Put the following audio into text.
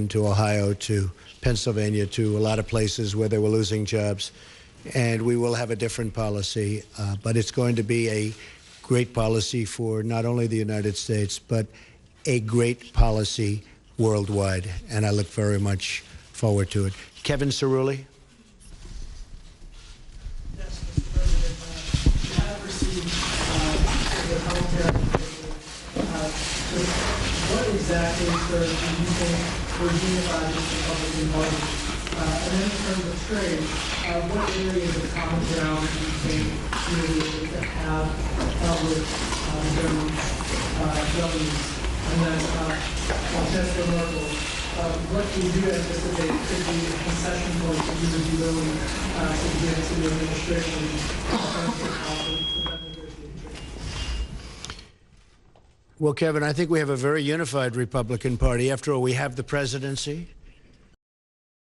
Michigan to Ohio to Pennsylvania to a lot of places where they were losing jobs. And we will have a different policy, but it's going to be a great policy for not only the United States, but a great policy worldwide. And I look very much forward to it. Kevin Cerulli. Yes, Mr. President, you have received the healthcare. What exactly, sir, do you think will unify this Republican Party? And then in terms of trade, what areas of common ground do you think you will be able to have with Germany's? And then Chancellor Merkel, what do you anticipate could be a concession point that you would be willing to give to the administration in terms of how to prevent negotiating trade? Well, Kevin, I think we have a very unified Republican Party. After all, we have the presidency.